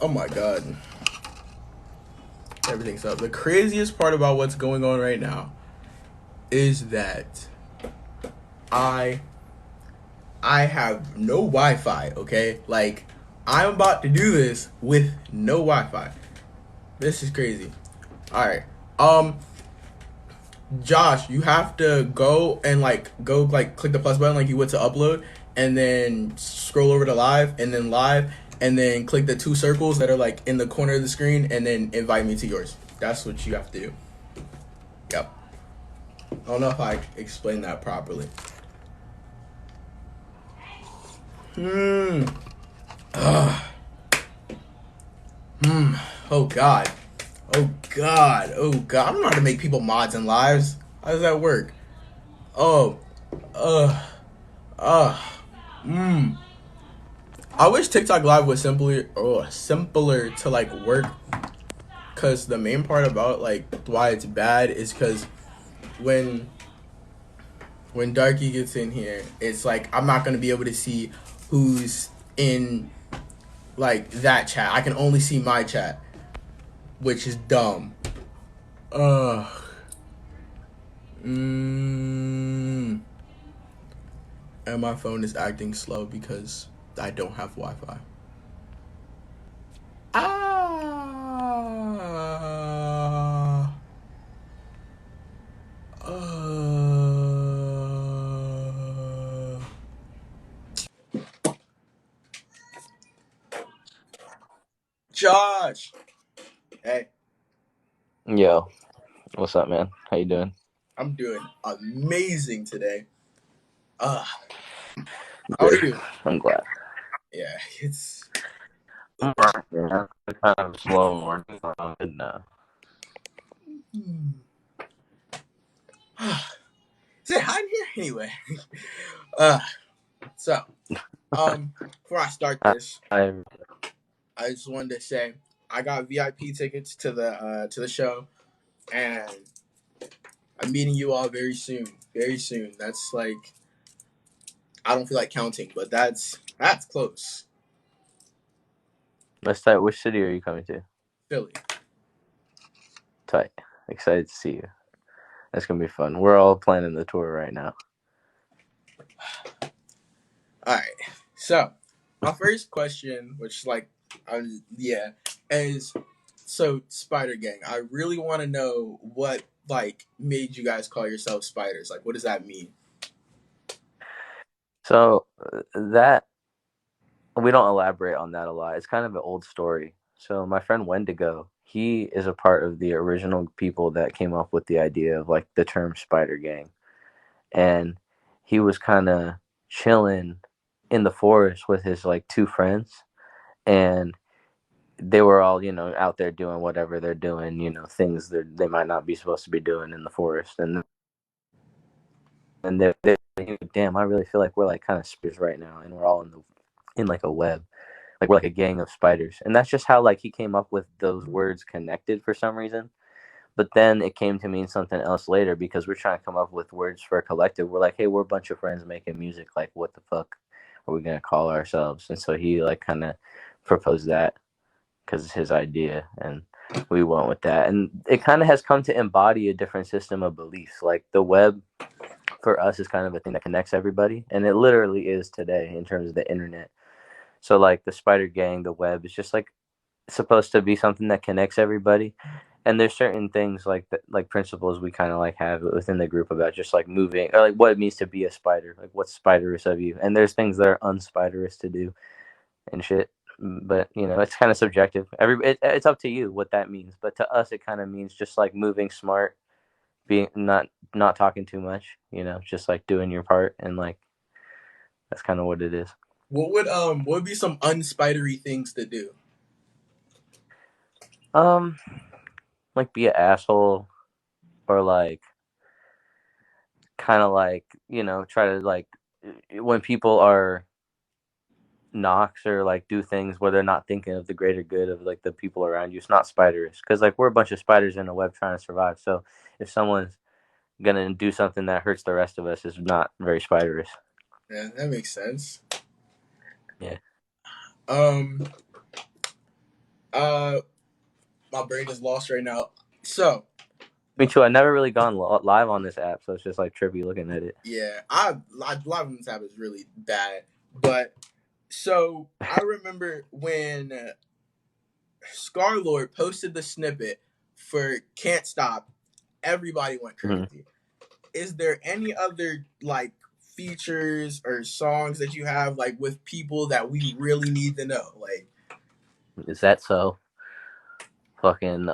Oh my god. Everything's up. The craziest part about what's going on right now is that I I have no Wi-Fi, okay? Like I'm about to do this with no Wi-Fi. This is crazy. All right. Um Josh, you have to go click the plus button like you would to upload, and then scroll over to live, and then live, and then click the two circles that are like in the corner of the screen, and then invite me to yours. That's what you have to do. Yep. I don't know if I explained that properly. Hmm. Ugh. Hmm. Oh God. Oh God. Oh God. I don't know how to make people mods in lives. How does that work? Oh. Uh. Uh. Hmm. I wish TikTok Live was simpler to like work, cause the main part about like why it's bad is cause when when Darkie gets in here, it's like I'm not gonna be able to see who's in like that chat. I can only see my chat, which is dumb. Ugh. Mm. And my phone is acting slow because I don't have Wi-Fi. Ah. Uh, Josh. Hey, Yo, what's up, man? How you doing? I'm doing amazing today. Uh, how are Good. you? I'm glad. Yeah, it's. I'm alright, man. I'm kind of slow morning. I'm good now. Is it hot in here? Anyway. Uh, so, before I start I, this, I I just wanted to say I got VIP tickets to the show, and I'm meeting you all very soon. Very soon. That's like I don't feel like counting, but that's close. let's start. Which city are you coming to? Philly. Tight. Excited to see you. That's gonna be fun. We're all planning the tour right now. All right. So, my first question, which yeah, is so Spider Gang. I really want to know what like made you guys call yourselves spiders. Like, what does that mean? So that we don't elaborate on that a lot. It's kind of an old story. So my friend Wendigo, he is a part of the original people that came up with the idea of like the term Spider Gang, and he was kind of chilling in the forest with his like two friends, and they were all out there doing whatever they're doing, things that they might not be supposed to be doing in the forest, and they damn, I really feel like we're like kind of spiders right now, and we're all in like a web, like we're like a gang of spiders, and that's just how like he came up with those words connected for some reason. But then it came to mean something else later because we're trying to come up with words for a collective. We're like, hey, we're a bunch of friends making music. Like, what the fuck are we gonna call ourselves? And so he like kind of proposed that because it's his idea, and we went with that. And it kind of has come to embody a different system of beliefs. Like the web for us is kind of a thing that connects everybody, and it literally is today in terms of the internet. So like the spider gang, the web is just like supposed to be something that connects everybody, and there's certain things like like principles we kind of like have within the group about just like moving or like what it means to be a spider, like what's spiderous of you, and there's things that are unspiderous to do and shit. But it's kind of subjective. It's up to you what that means, but to us it kind of means just like moving smart, being not talking too much, just like doing your part, and like that's kind of what it is. What would be some unspidery things to do? um like be an asshole, or like kind of like try to like when people are knocks or like do things where they're not thinking of the greater good of like the people around you. It's not spiderish because like we're a bunch of spiders in a web trying to survive. So if someone's gonna do something that hurts the rest of us, is not very spiderish. Yeah, that makes sense. Yeah. Um, uh, my brain is lost right now. So, Me too. I never really gone live on this app, so it's just like trippy looking at it. yeah, I live on this app is really bad, but so I remember when Scar Lord posted the snippet for "Can't Stop," everybody went Mm-hmm. crazy. Is there any other like features or songs that you have like with people that we really need to know? Like, Is that so? Fucking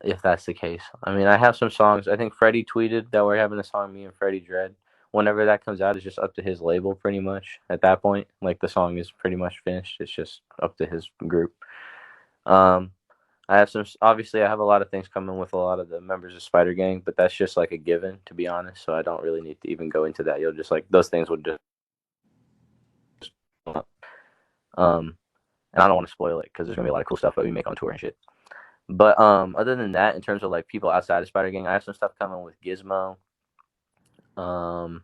if that's the case. I mean, I have some songs. I think Freddie tweeted that we're having a song, me and Freddie Dread. Whenever that comes out, it's just up to his label, pretty much. At that point, like the song is pretty much finished. It's just up to his group. Um, I have some. Obviously, I have a lot of things coming with a lot of the members of Spider Gang, but that's just like a given, to be honest. So I don't really need to even go into that. You'll just like those things would just. Um, and I don't want to spoil it because there's gonna be a lot of cool stuff that we make on tour and shit. But other than that, in terms of like people outside of Spider Gang, I have some stuff coming with Gizmo. Um,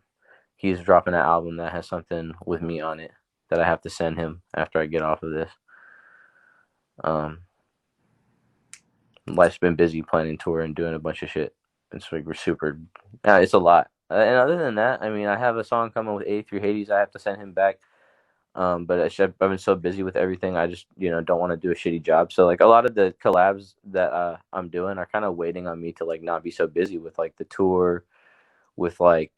he's dropping an album that has something with me on it that I have to send him after I get off of this. Um, life's been busy planning tour and doing a bunch of shit. It's like we're super. It's a lot. And other than that, I mean, I have a song coming with 83 Hades. I have to send him back. But I've been so busy with everything, I just don't want to do a shitty job. So like a lot of the collabs that I'm doing are kind of waiting on me to like not be so busy with like the tour, with like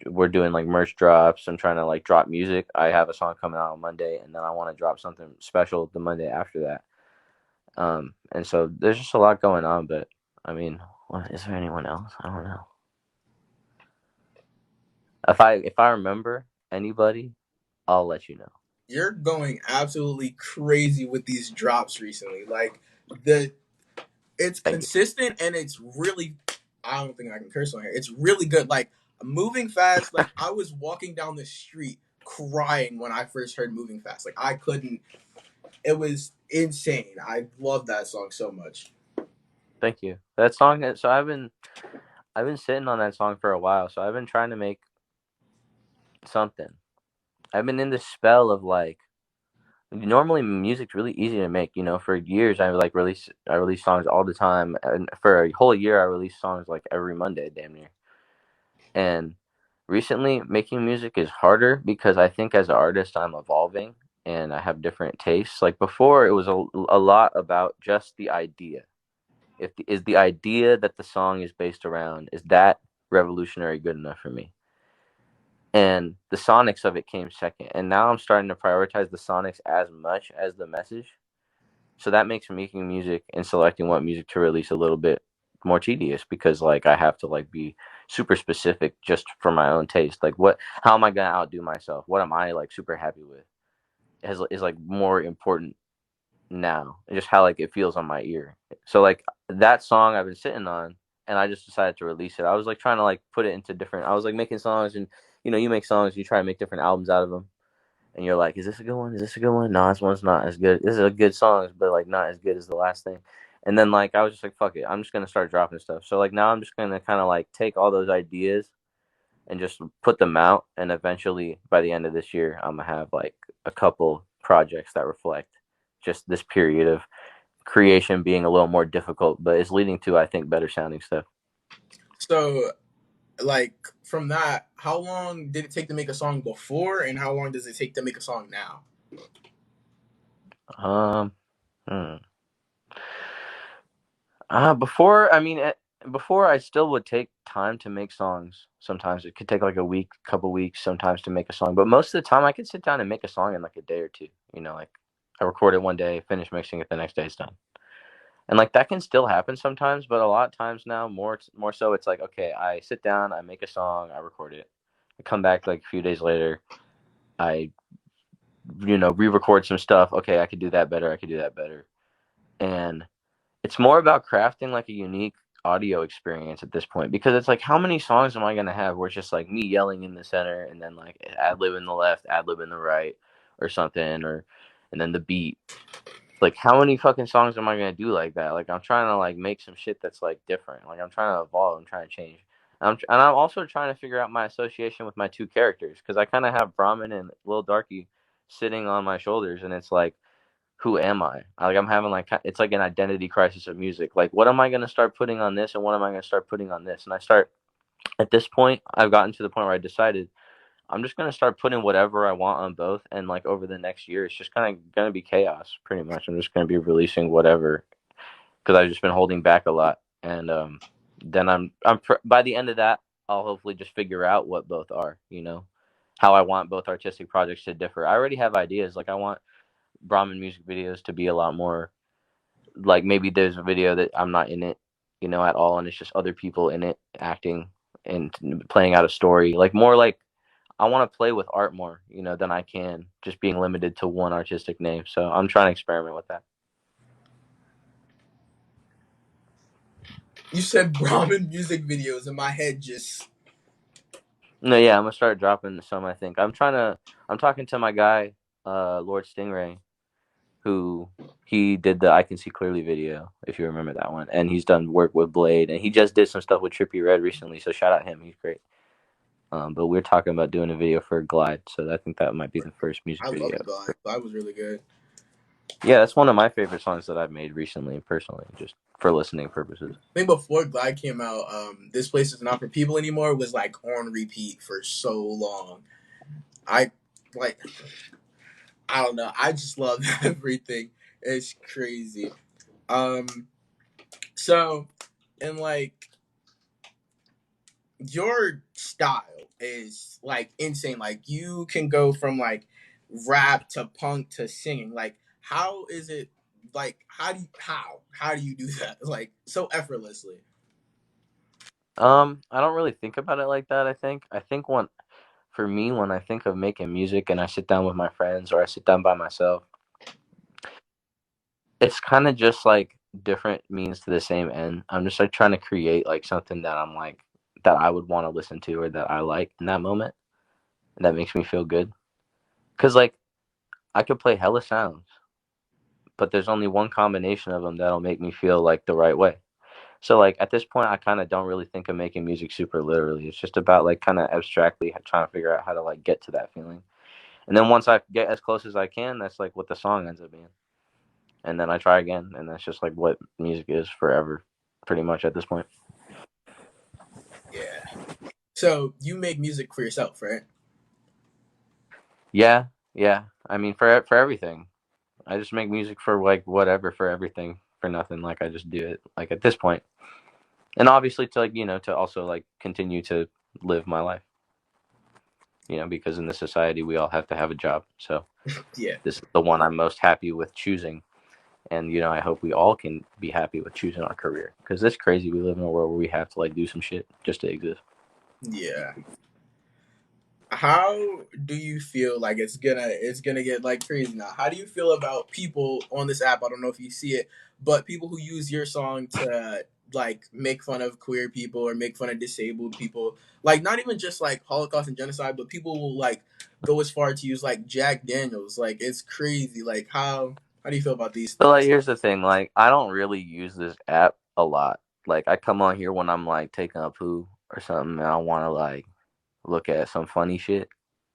we're doing like merch drops. I'm trying to like drop music. I have a song coming out on Monday, and then I want to drop something special the Monday after that. And so there's just a lot going on. But I mean, what, is there anyone else? I don't know. If I remember anybody, I'll let you know. you're going absolutely crazy with these drops recently. Like the it's Thank you. consistent and it's really I don't think I can curse on here. It's really good. Like moving fast, like I was walking down the street crying when I first heard moving fast. Like I couldn't it was insane. I love that song so much. Thank you. That song. So I've been sitting on that song for a while. So I've been trying to make something. I've been in this spell of like normally music's really easy to make. For years I release songs all the time, and for a whole year I released songs like every Monday, damn near. And recently, making music is harder because I think as an artist I'm evolving and I have different tastes. Like before, it was a lot about just the idea. Is the idea that the song is based around, is that revolutionary good enough for me? And the sonics of it came second. And now I'm starting to prioritize the sonics as much as the message. So that makes making music and selecting what music to release a little bit more tedious because like I have to like be super specific just for my own taste. Like how am I gonna outdo myself? What am I like super happy with? Is like more important now. Just how like it feels on my ear. So like that song I've been sitting on, and I just decided to release it. I was like trying to like put it into different. I was like making songs, and you make songs, you try to make different albums out of them, and you're like, is this a good one? Is this a good one? No, this one's not as good. This is a good song, but like not as good as the last thing. And then like I was just like, fuck it, I'm just gonna start dropping stuff. So like now I'm just gonna kind of like take all those ideas and just put them out, and eventually by the end of this year, I'm gonna have like a couple projects that reflect just this period of creation being a little more difficult, but it's leading to I think better sounding stuff. So like from that, how long did it take to make a song before and how long does it take to make a song now? Um, hmm. Before, I mean, before I still would take time to make songs. Sometimes it could take like a week, couple weeks, sometimes to make a song. But most of the time, I could sit down and make a song in like a day or two. Like I record it one day, finish mixing it the next day, it's done. And like that can still happen sometimes, but a lot of times now, more so, it's like okay, I sit down, I make a song, I record it, I come back like a few days later, I re-record some stuff. Okay, I could do that better. I could do that better, and it's more about crafting like a unique audio experience at this point because it's like how many songs am I gonna have where it's just like me yelling in the center and then like ad lib in the left, ad lib in the right, or something, or and then the beat. Like how many fucking songs am I gonna do like that? Like I'm trying to like make some shit that's like different. Like I'm trying to evolve. I'm trying to change. And I'm also trying to figure out my association with my two characters because I kind of have Brahmin and Lil Darkie sitting on my shoulders, and it's like, who am I? Like I'm having like it's like an identity crisis of music. Like, what am I gonna start putting on this, and what am I gonna start putting on this? And I start at this point, I've gotten to the point where I decided I'm just gonna start putting whatever I want on both, and like over the next year, it's just kind of gonna be chaos, pretty much. I'm just gonna be releasing whatever because I've just been holding back a lot, and then by the end of that, I'll hopefully just figure out what both are, how I want both artistic projects to differ. I already have ideas, like I want Brahmin music videos to be a lot more like maybe there's a video that I'm not in it, at all, and it's just other people in it acting and playing out a story, like more like I want to play with art more, than I can just being limited to one artistic name. So I'm trying to experiment with that. You said Brahmin music videos, and my head just. No, yeah, I'm gonna start dropping some. I think I'm talking to my guy, Lord Stingray, who he did the I Can See Clearly video, if you remember that one, and he's done work with Blade, and he just did some stuff with Trippie Redd recently. So shout out him, he's great. But we're talking about doing a video for Glide, so I think that might be the first music I love video. God. God was really good. Yeah, that's one of my favorite songs that I've made recently, personally, just for listening purposes. I think before Glide came out, This Place Is Not For People Anymore was like on repeat for so long. I like, I don't know. I just love everything. It's crazy. Um, so and like your style is like insane. Like you can go from like rap to punk to singing. Like how is it? Like how do you do that? Like so effortlessly. I don't really think about it like that. I think for me, when I think of making music and I sit down with my friends or I sit down by myself, it's kind of just like different means to the same end. I'm just like trying to create like something that I'm like that I would want to listen to or that I like in that moment, and that makes me feel good. Cause like I could play hella sounds, but there's only one combination of them that'll make me feel like the right way. So like at this point, I kind of don't really think of making music super literally. It's just about like kind of abstractly trying to figure out how to like get to that feeling. And then once I get as close as I can, that's like what the song ends up being. And then I try again, and that's just like what music is forever, pretty much at this point. Yeah. So you make music for yourself, right? Yeah, yeah. I mean, for everything, I just make music for like whatever, for everything, for nothing. Like I just do it like at this point, and obviously to like to also like continue to live my life. Because in this society we all have to have a job. So Yeah. this is the one I'm most happy with choosing. And I hope we all can be happy with choosing our career because it's crazy. We live in a world where we have to like do some shit just to exist. Yeah. How do you feel like it's gonna get like crazy now? How do you feel about people on this app? I don't know if you see it, but people who use your song to like make fun of queer people or make fun of disabled people, like not even just like Holocaust and genocide, but people will like go as far to use like Jack Daniels. Like it's crazy. Like how do you feel about these So like things? here's the thing, like I don't really use this app a lot. Like I come on here when I'm like taking a poo or something and I want to like look at some funny shit.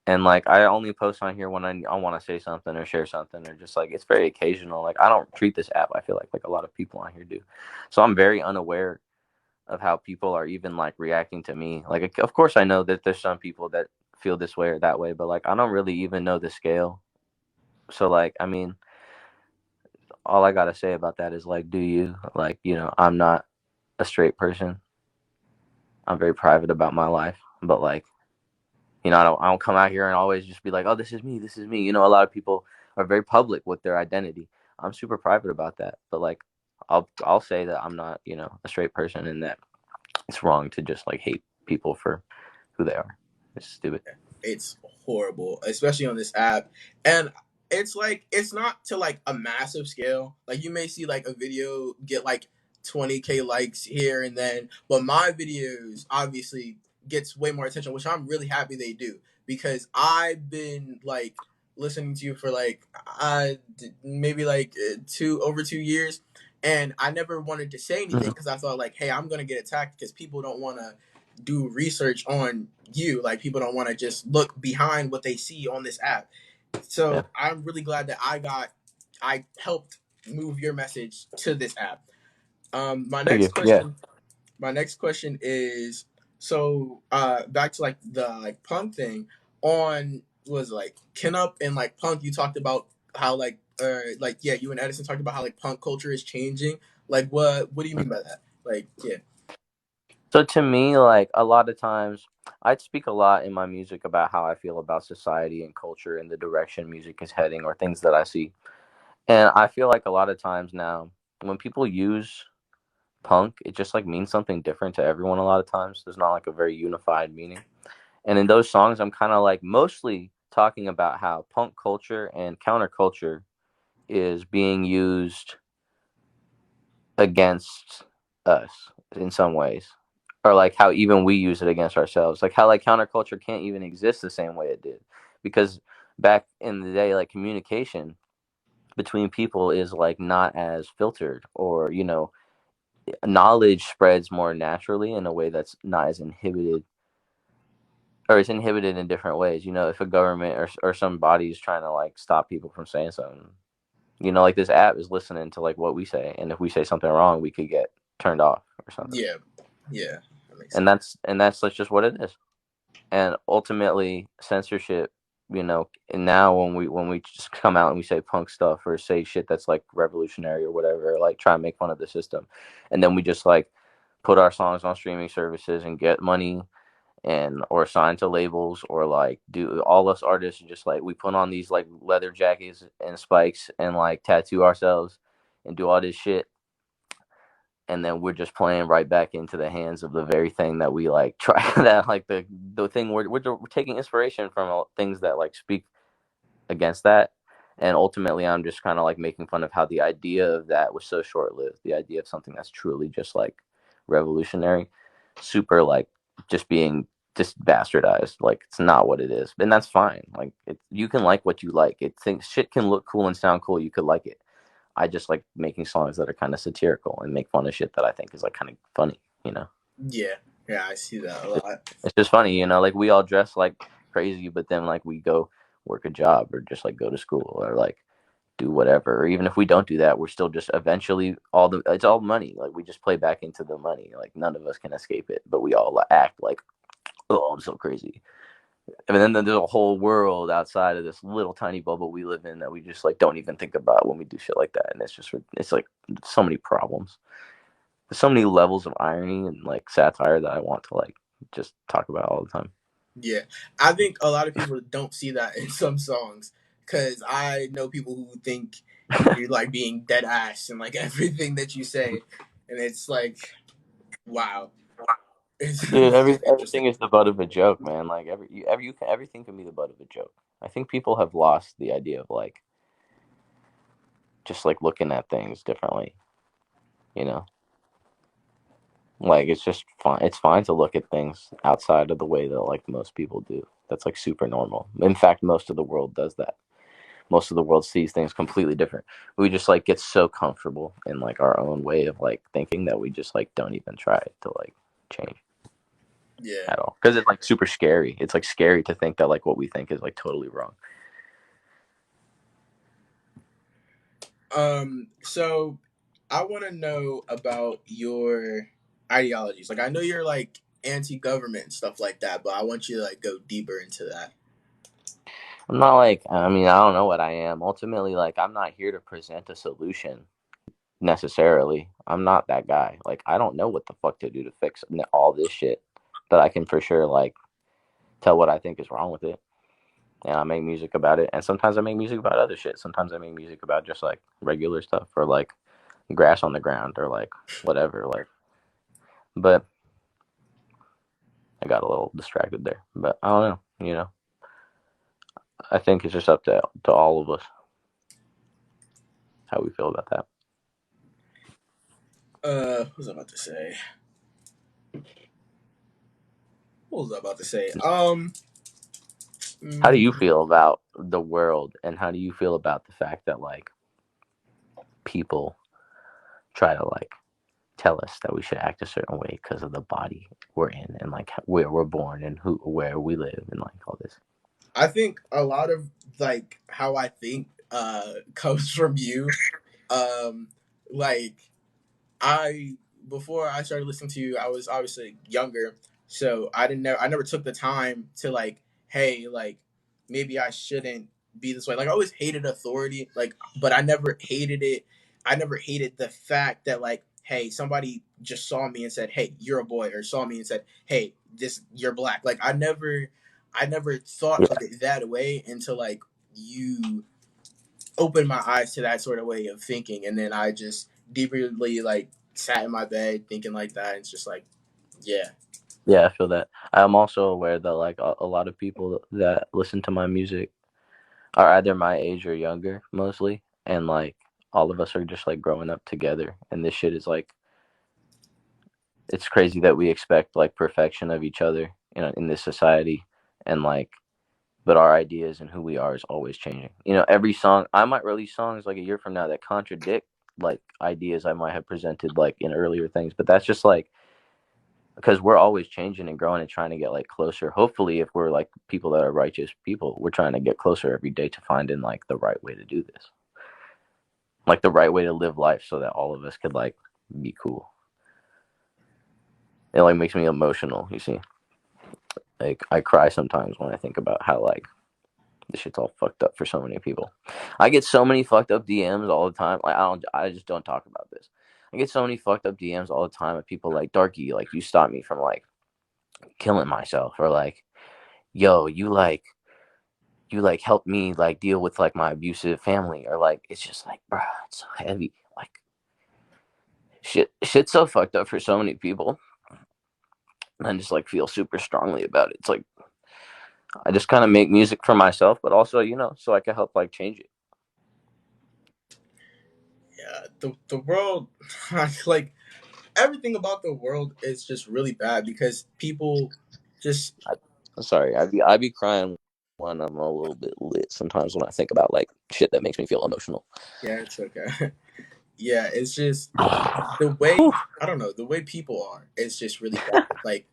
And like I only post on here when I want to say something or share something or just like it's very occasional. Like I don't treat this app I feel like a lot of people on here do. So I'm very unaware of how people are even like reacting to me. Like of course I know that there's some people that feel this way or that way, but like I don't really even know the scale. So like I mean, all I gotta say about that is like, do you like I'm not a straight person. I'm very private about my life, but like I don't come out here and always just be like, oh, this is me, this is me. A lot of people are very public with their identity. I'm super private about that, but like I'll say that I'm not a straight person and that it's wrong to just like hate people for who they are. It's stupid. It's horrible, especially on this app. And it's like it's not to like a massive scale. Like you may see like a video get like 20K likes here and then, but my videos obviously gets way more attention, which I'm really happy they do because I've been like listening to you for like maybe like 2 over 2 years, and I never wanted to say anything Mm-hmm. because I thought like, hey, I'm gonna get attacked because people don't want to do research on you. Like people don't want to just look behind what they see on this app. Yeah. So I'm really glad that I helped move your message to this app. My Thank next you. Yeah. question my next question is, so back to like the like punk thing. On was like Kin Up and like punk, you talked about how like yeah, you and Edison talked about how like punk culture is changing. Like what do you mean by that? Like yeah. So to me, like a lot of times, I'd speak a lot in my music about how I feel about society and culture and the direction music is heading or things that I see. And I feel like a lot of times now, when people use punk, it just like means something different to everyone. A lot of times, there's not like a very unified meaning. And in those songs, I'm kind of like mostly talking about how punk culture and counterculture is being used against us in some ways, or like how even we use it against ourselves, like how like counterculture can't even exist the same way it did, because back in the day, like communication between people is like not as filtered, or knowledge spreads more naturally in a way that's not as inhibited, or it's inhibited in different ways. If a government or some body is trying to like stop people from saying something, like this app is listening to like what we say, and if we say something wrong, we could get turned off or something. Yeah. Yeah. That makes And sense. that's like just what it is. And ultimately, censorship, and now when we just come out and we say punk stuff or say shit that's like revolutionary or whatever, like try and make fun of the system, and then we just like put our songs on streaming services and get money, and or sign to labels, or like do all us artists just like we put on these like leather jackets and spikes and like tattoo ourselves and do all this shit, and then we're just playing right back into the hands of the very thing that we like try that like the thing we're taking inspiration from things that like speak against that. And ultimately, I'm just kind of like making fun of how the idea of that was so short-lived, the idea of something that's truly just like revolutionary, super like just being just bastardized. Like it's not what it is, and that's fine. Like you can like what you like. It thinks shit can look cool and sound cool, you could like it. I just like making songs that are kind of satirical and make fun of shit that I think is like kind of funny. Yeah. Yeah, I see that a lot. It's just funny. Like we all dress like crazy, but then like we go work a job or just like go to school or like do whatever. Or even if we don't do that, we're still just eventually it's all money. Like we just play back into the money. Like none of us can escape it, but we all act like, oh, I'm so crazy. And then there's a whole world outside of this little tiny bubble we live in that we just like don't even think about when we do shit like that. And it's like so many problems. There's so many levels of irony and like satire that I want to like just talk about all the time. Yeah, I think a lot of people don't see that in some songs because I know people who think you're like being dead ass and like everything that you say, and it's like wow, it's, Dude, it's just everything interesting. is the butt of a joke, man. Like everything can be the butt of a joke. I think people have lost the idea of like just like looking at things differently. You know, like it's just fine. It's fine to look at things outside of the way that like most people do. That's like super normal. In fact, most of the world does that. Most of the world sees things completely different. We just like get so comfortable in like our own way of like thinking that we just like don't even try to like change Yeah. at all, because it's like super scary. It's like scary to think that like what we think is like totally wrong. So I want to know about your ideologies. Like I know you're like anti-government and stuff like that, but I want you to like go deeper into that. I'm not like, I mean, I don't know what I am. Ultimately, like, I'm not here to present a solution necessarily. I'm not that guy. Like, I don't know what the fuck to do to fix all this shit, but I can for sure, like, tell what I think is wrong with it. And I make music about it. And sometimes I make music about other shit. Sometimes I make music about just like regular stuff, or like grass on the ground, or like whatever. Like, but I got a little distracted there. But I don't know. I think it's just up to all of us how we feel about that. What was I about to say? What was I about to say? How do you Mm, feel about the world, and how do you feel about the fact that like people try to like tell us that we should act a certain way because of the body we're in and like where we're born and where we live and like all this. I think a lot of like how I think comes from you. Um like I before I started listening to you, I was obviously younger, so I never took the time to like, hey, like maybe I shouldn't be this way. Like I always hated authority, like, but I never hated it. I never hated the fact that like, hey, somebody just saw me and said, hey, you're a boy, or saw me and said, hey, this you're black. Like I never thought Yeah, of it that way until like you opened my eyes to that sort of way of thinking, and then I just deeply like sat in my bed thinking like that. It's just like, yeah, yeah, I feel that. I'm also aware that like a lot of people that listen to my music are either my age or younger, mostly, and like all of us are just like growing up together, and this shit is like it's crazy that we expect like perfection of each other, you know, in this society, and like but our ideas and who we are is always changing. You know, every song I might release songs like a year from now that contradict like ideas I might have presented like in earlier things, but that's just like because we're always changing and growing and trying to get like closer. Hopefully, if we're like people that are righteous people, we're trying to get closer every day to finding like the right way to do this, like the right way to live life, so that all of us could like be cool. It like makes me emotional. You see, like I cry sometimes when I think about how like this shit's all fucked up for so many people. I get so many fucked up DMs all the time. Like I just don't talk about this. I get so many fucked up DMs all the time of people like Darkie, like you stopped me from like killing myself, or like, yo, you like helped me like deal with like my abusive family, or like it's just like, bruh, it's so heavy. Like shit's so fucked up for so many people. And I just like feel super strongly about it. It's like I just kind of make music for myself, but also, you know, so I can help like change it. yeah. The world, like everything about the world is just really bad because people just I'm sorry, I be crying when I'm a little bit lit sometimes when I think about like shit that makes me feel emotional. yeah, it's okay. Yeah, it's just the Whew. way I don't know the way people are. It's just really bad. Like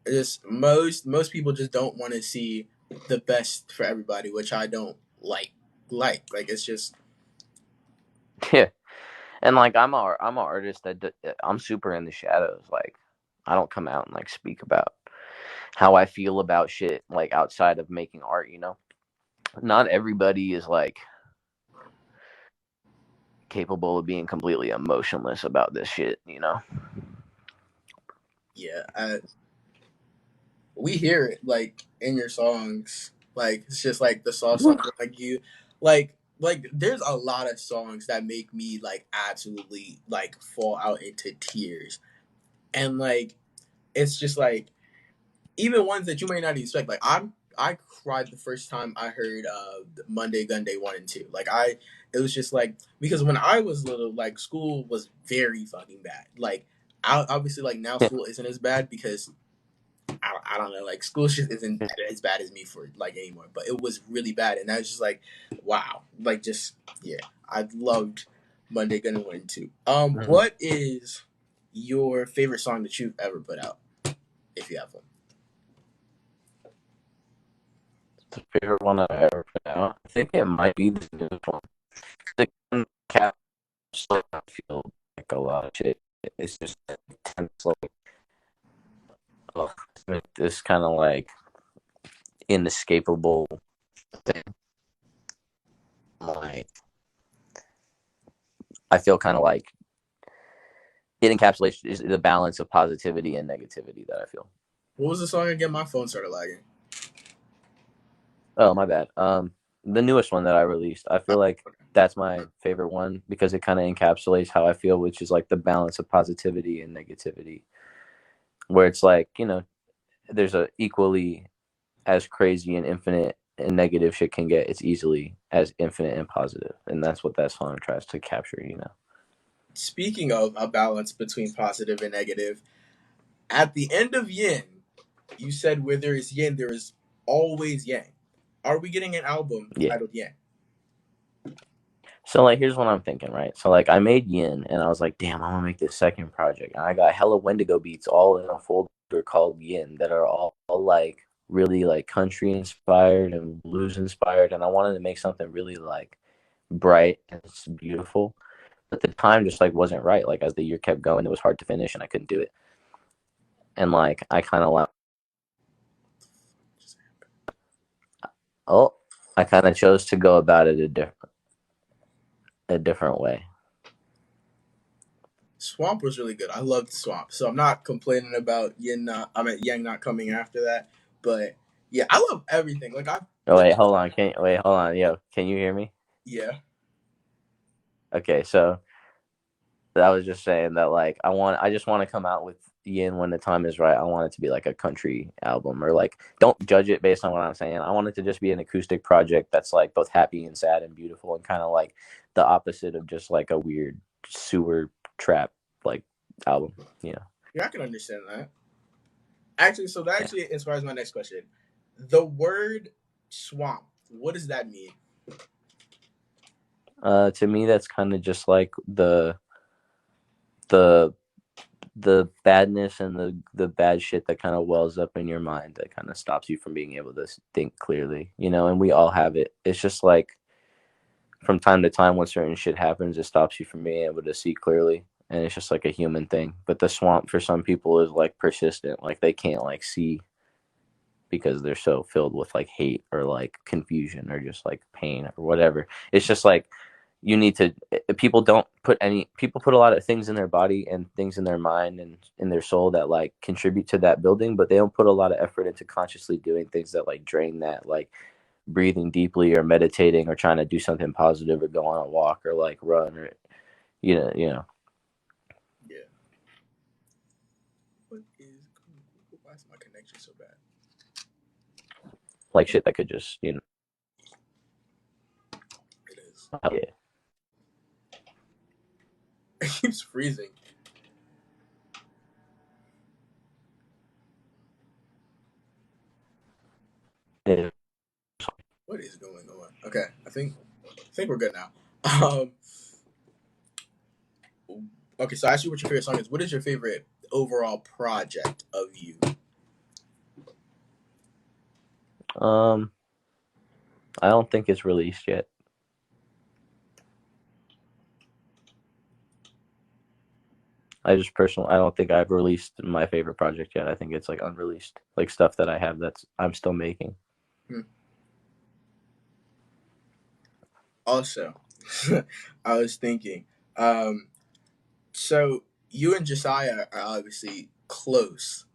just most people just don't want to see the best for everybody, which I don't like it's just Yeah, and like I'm an artist I'm super in the shadows. Like I don't come out and like speak about how I feel about shit like outside of making art. You know, not everybody is like capable of being completely emotionless about this shit. You know. yeah. We hear it like in your songs. Like it's just like the soft songs, like you, like there's a lot of songs that make me like absolutely like fall out into tears, and like it's just like even ones that you may not expect. Like I cried the first time I heard Monday Gun Day 1 and 2. Like it was just like because when I was little, like school was very fucking bad. Like obviously like now Yeah. school isn't as bad because I don't know, like school shit isn't as bad as me for like anymore, but it was really bad, and I was just like, wow, like just yeah, I loved Monday Gonna Win too. Mhm. What is your favorite song that you've ever put out, if you have one? The favorite one I ever put out. I think it might be the newest one. The cap like I feel like a lot of shit. It's just intense, like ugh, this kind of like inescapable thing. Like I feel kind of like it encapsulates is the balance of positivity and negativity that I feel. What was the song again? My phone started lagging. Oh my bad. The newest one that I released, I Oh, feel like okay. that's my favorite one because it kind of encapsulates how I feel, which is like the balance of positivity and negativity, where it's like you know there's a equally as crazy and infinite and negative shit can get, it's easily as infinite and positive, and that's what that song tries to capture. You know. Speaking of a balance between positive and negative, at the end of Yin, you said where there is Yin, there is always Yang. Are we getting an album Yeah. titled Yang? So like here's what I'm thinking, right? So like I made Yin and I was like, damn, I'm gonna make this second project. And I got hella Wendigo beats all in a folder called Yin that are all like really like country inspired and blues inspired. And I wanted to make something really like bright and it's beautiful. But the time just like wasn't right. Like as the year kept going, it was hard to finish and I couldn't do it. And like I kinda like oh I kinda chose to go about it a different way. Swamp was really good. I loved Swamp, so I'm not complaining about Yin. I mean Yang not coming after that, but yeah, I love everything. Like I Oh wait, hold on. Hold on, yo, can you hear me? yeah. Okay, so I was just saying that like I just want to come out with Yin when the time is right. I want it to be like a country album or like don't judge it based on what I'm saying. I want it to just be an acoustic project that's like both happy and sad and beautiful and kind of like the opposite of just like a weird sewer trap like album, you know. Yeah, I can understand that. Actually, so that Yeah. actually inspires my next question. The word swamp, what does that mean? To me that's kind of just like the the badness and the bad shit that kind of wells up in your mind that kind of stops you from being able to think clearly, you know, and we all have it. It's just like from time to time when certain shit happens, it stops you from being able to see clearly. And it's just like a human thing. But the swamp for some people is like persistent. Like they can't like see because they're so filled with like hate or like confusion or just like pain or whatever. It's just like you need to people don't put any people put a lot of things in their body and things in their mind and in their soul that like contribute to that building, but they don't put a lot of effort into consciously doing things that like drain that, like breathing deeply or meditating or trying to do something positive or go on a walk or like run or you know Yeah. What is why is my connection so bad? like shit that could just It is. yeah. It keeps freezing. It, What is going on? Okay, I think we're good now. Um, okay, so I asked you what your favorite song is. What is your favorite overall project of you? um I don't think it's released yet. I don't think I've released my favorite project yet. I think it's like unreleased, like stuff that I have that's I'm still making. Hmm. Also, I was thinking, um, so you and Josiah are obviously close.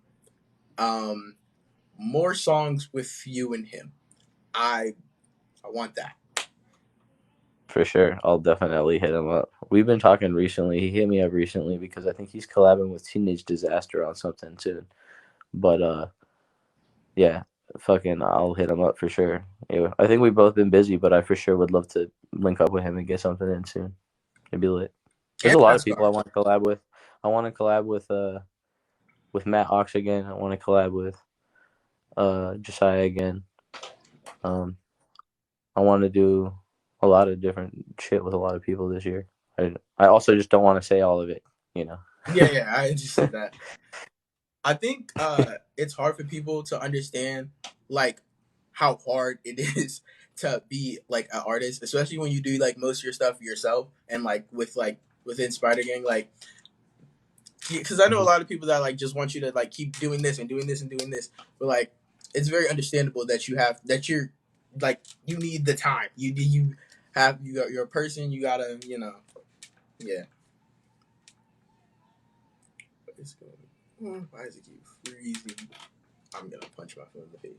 Um, more songs with you and him. I I want that. For sure, I'll definitely hit him up. We've been talking recently. He hit me up recently because I think he's collabing with Teenage Disaster on something too. But yeah, fucking, I'll hit him up for sure. Yeah, I think we've both been busy, but I for sure would love to link up with him and get something in soon. It'd be lit. There's And a lot of people NASCAR. I want to collab with. I want to collab with Matt Ox again. I want to collab with Josiah again. Um, I want to do a lot of different shit with a lot of people this year. I also just don't want to say all of it, you know. Yeah, yeah, I just said that. I think it's hard for people to understand like how hard it is to be like an artist, especially when you do like most of your stuff yourself and like within Spider Gang, like because I know a lot of people that like just want you to like keep doing this and doing this and doing this, but like it's very understandable that you're like you need the time. You're a person. You gotta yeah. It's going. Why does it keep freezing? I'm gonna punch my phone in the face.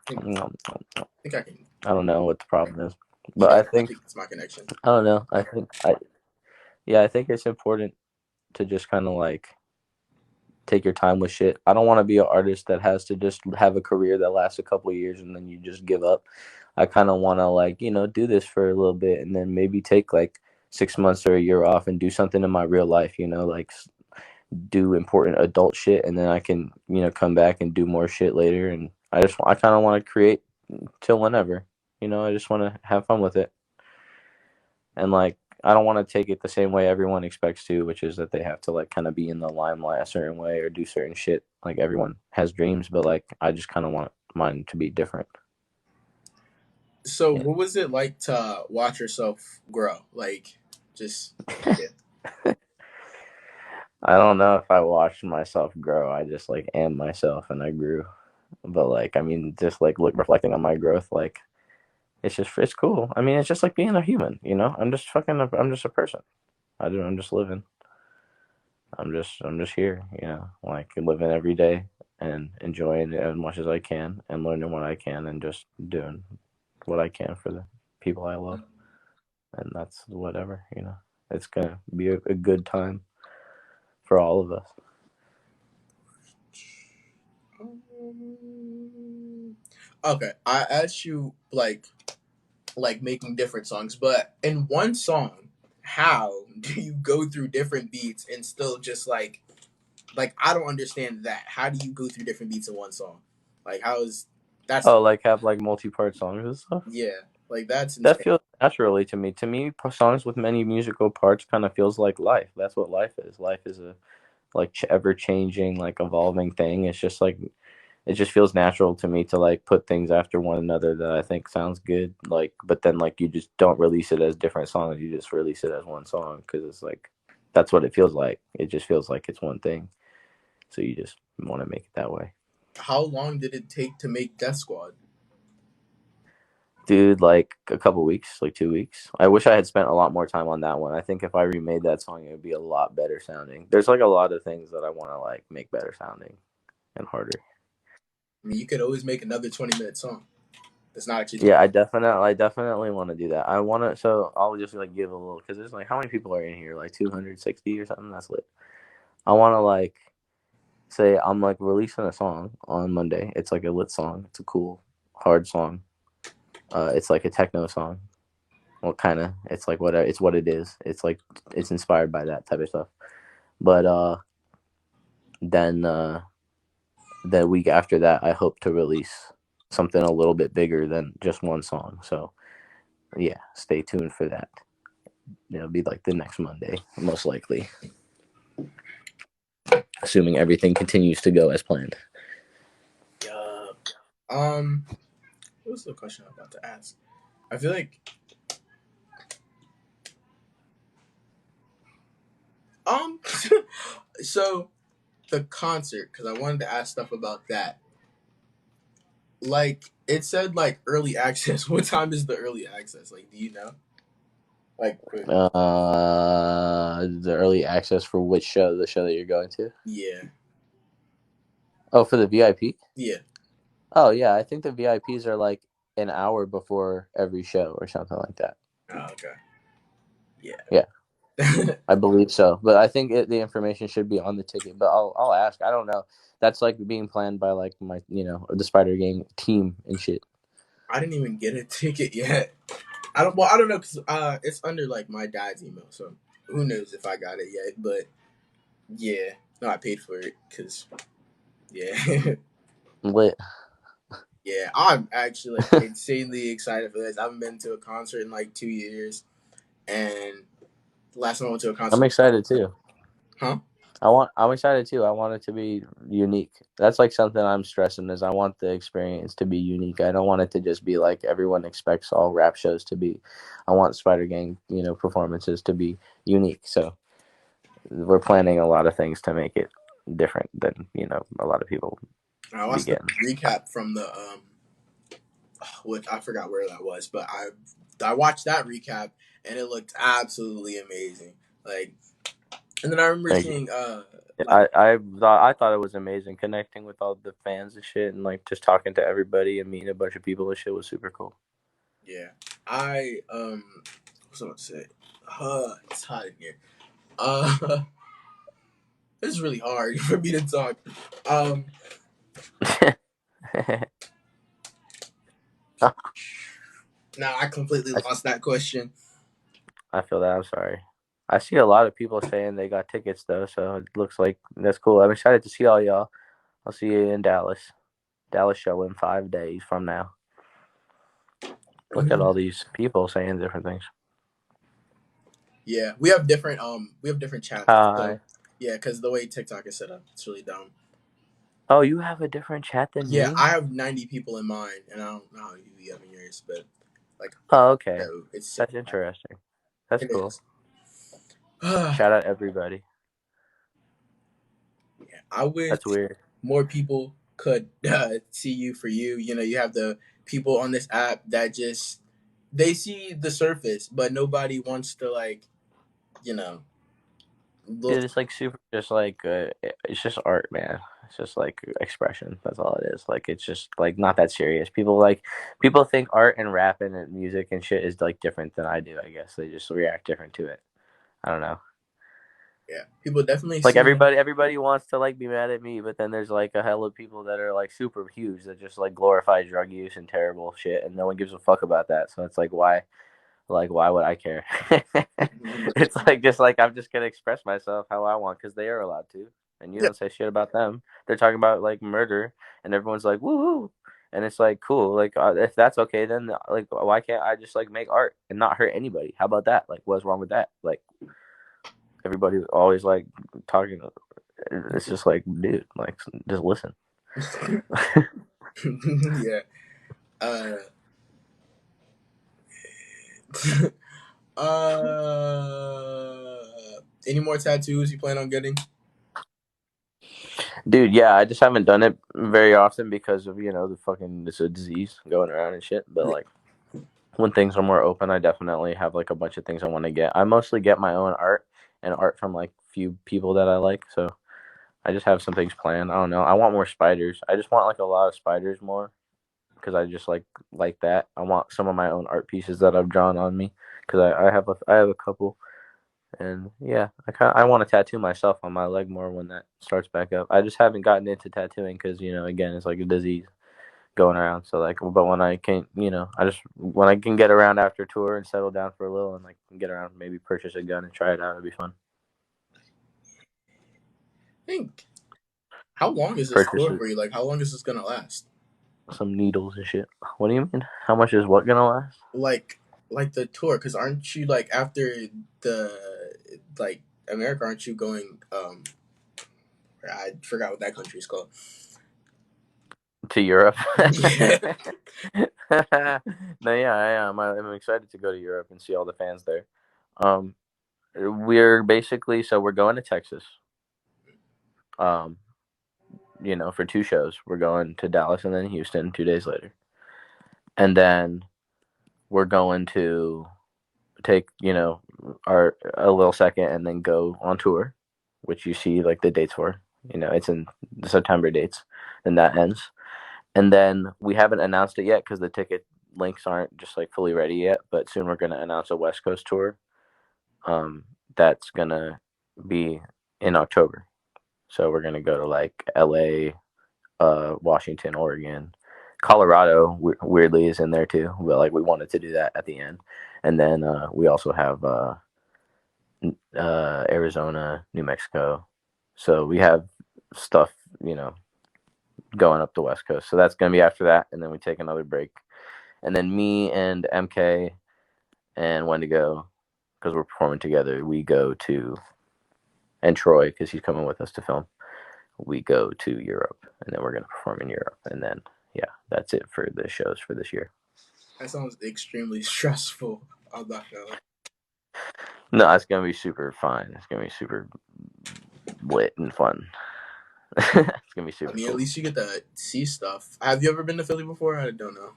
I think I can. I don't know what the problem is, You but don't. I think it's my connection. I don't know. I think it's important to just kind of like take your time with shit. I don't want to be an artist that has to just have a career that lasts a couple of years and then you just give up. I kind of want to like, do this for a little bit and then maybe take like 6 months or a year off and do something in my real life, like do important adult shit, and then I can come back and do more shit later. And I kind of want to create till whenever. I just want to have fun with it, and like I don't want to take it the same way everyone expects to, which is that they have to like kind of be in the limelight a certain way or do certain shit. Like everyone has dreams, but like I just kind of want mine to be different. So, Yeah. what was it like to watch yourself grow? Like, just yeah. I don't know if I watched myself grow. I just like am myself, and I grew. But like, I mean, just like reflecting on my growth, like it's cool. I mean, it's just like being a human, I'm just a person. I'm just living. I'm just here, like living every day and enjoying it as much as I can and learning what I can and just doing what I can for the people I love. And that's whatever. It's gonna be a good time for all of us. Okay, I asked you like making different songs, but in one song, how do you go through different beats and still just like I don't understand that. How do you go through different beats in one song? Like how is that's Oh, like have like multi-part songs and stuff. yeah, like that's That insane. feels naturally to me. To me, songs with many musical parts kind of feels like life. That's what life is. Life is a like ever changing, like evolving thing. It's just like it just feels natural to me to like put things after one another that I think sounds good. Like, but then like you just don't release it as different songs. You just release it as one song because it's like that's what it feels like. It just feels like it's one thing. So you just want to make it that way. How long did it take to make Death Squad? Dude, like a couple weeks, like 2 weeks. I wish I had spent a lot more time on that one. I think if I remade that song, it would be a lot better sounding. There's like a lot of things that I want to like make better sounding and harder. I mean, you could always make another 20-minute song. It's not actually Yeah, 20. I definitely want to do that. I want to. So I'll just like give a little because there's like how many people are in here? Like 260 or something. That's lit. I want to like say I'm like releasing a song on Monday. It's like a lit song. It's a cool hard song. It's like a techno song. Well, kind of. It's like what it's what it is. It's like it's inspired by that type of stuff. But then the week after that, I hope to release something a little bit bigger than just one song. So yeah, stay tuned for that. It'll be like the next Monday, most likely, assuming everything continues to go as planned. Yeah. Um, what was the question I'm about to ask? I feel like um, so the concert because I wanted to ask stuff about that. Like it said, like early access. What time is the early access? Like, do you know? Like, The early access for which show? The show that you're going to? yeah, Oh, for the VIP? yeah. Oh yeah, I think the VIPs are like an hour before every show or something like that. Oh, okay. Yeah. Yeah, I believe so. But I think the information should be on the ticket. But I'll ask. I don't know. That's like being planned by like my the Spider Gang team and shit. I didn't even get a ticket yet. I don't. Well, I don't know because it's under like my dad's email, so who knows if I got it yet. But yeah, no, I paid for it because yeah, Lit. yeah. I'm actually like insanely excited for this. I haven't been to a concert in like 2 years, and the last time I went to a I'm concert, excited too. huh? I'm excited too. I want it to be unique. That's like something I'm stressing is I want the experience to be unique. I don't want it to just be like everyone expects all rap shows to be. I want Spider Gang, performances to be unique. So we're planning a lot of things to make it different than, a lot of people I be watched the getting. recap from the which I forgot where that was, but I watched that recap and it looked absolutely amazing. Like, and then I remember Thank you. seeing like I thought it was amazing connecting with all the fans and shit and like just talking to everybody and meeting a bunch of people and shit was super cool. yeah, I what's I about to say? It's hot in here. It's really hard for me to talk. Um, now I completely I, lost that question. I feel that. I'm sorry. I see a lot of people saying they got tickets though, so it looks like that's cool. I'm excited to see all y'all. I'll see you in Dallas. Dallas show in 5 days from now. Look at all these people saying different things. Yeah, we have different chats. So Hi. yeah, because the way TikTok is set up, it's really dumb. Oh, you have a different chat than Yeah, me? I have 90 people in mine, and I don't know how you have in yours, but like, Oh, okay. so it's so That's interesting. That's it cool. is. Shout out everybody. I wish That's weird. more people could see you for you. You know, you have the people on this app that just they see the surface, but nobody wants to like, you know, look. Dude, it's like super just like it's just art, man. It's just like expression. That's all it is. Like it's just like not that serious. People think art and rap and music and shit is like different than I do, I guess. They just react different to it. I don't know. Yeah, people definitely Like see. everybody wants to like be mad at me, but then there's like a hell of people that are like super huge that just like glorify drug use and terrible shit and no one gives a fuck about that. So it's why would I care? It's like just like I'm just gonna express myself how I want because they are allowed to, and you Yeah, don't say shit about them. They're talking about like murder, and everyone's like woo woo, and it's like cool. Like if that's okay, then like why can't I just like make art and not hurt anybody? How about that? Like what's wrong with that? Like everybody's always like talking. It's just like dude, like just listen. yeah. Uh, uh, any more tattoos you plan on getting? Dude, yeah, I just haven't done it very often because of the fucking it's a disease going around and shit. But Yeah. like when things are more open, I definitely have like a bunch of things I want to get. I mostly get my own art and art from like few people that I like. So I just have some things planned. I don't know. I want more spiders. I just want like a lot of spiders more because I just like that. I want some of my own art pieces that I've drawn on me because I have a couple. And yeah, I want to tattoo myself on my leg more when that starts back up. I just haven't gotten into tattooing because again it's like a disease going around. So like, but when I can, I just when I can get around after tour and settle down for a little and like can get around, maybe purchase a gun and try it out. It'd be fun. I think. How long is this Purchase tour for you? Like, how long is this gonna last? some needles and shit. What do you mean? How much is what gonna last? Like, like the tour? Because aren't you like after the like America? Aren't you going? I forgot what that country's called. To Europe? Yeah. No, yeah, I am. I'm excited to go to Europe and see all the fans there. Um, we're basically so we're going to Texas. Um, for 2 shows. We're going to Dallas and then Houston 2 days later. And then we're going to take, our a little second and then go on tour, which you see like the dates for. It's in the September dates, and that ends. And then we haven't announced it yet because the ticket links aren't just like fully ready yet. But soon we're gonna announce a West Coast tour. That's gonna be in October. So we're gonna go to like L.A., Washington, Oregon, Colorado. Weirdly is in there too, but like we wanted to do that at the end, and then we also have Arizona, New Mexico. So we have stuff, going up the West Coast. So that's gonna be after that, and then we take another break, and then me and MK and Wendigo, because we're performing together, we go to and Troy because he's coming with us to film. We go to Europe, and then we're gonna perform in Europe, and then yeah, that's it for the shows for this year. That sounds extremely stressful. I'm not gonna lie. No, it's gonna be super fun. It's gonna be super lit and fun. It's gonna be I super mean, at cool. least you get to see stuff. Have you ever been to Philly before? I don't know.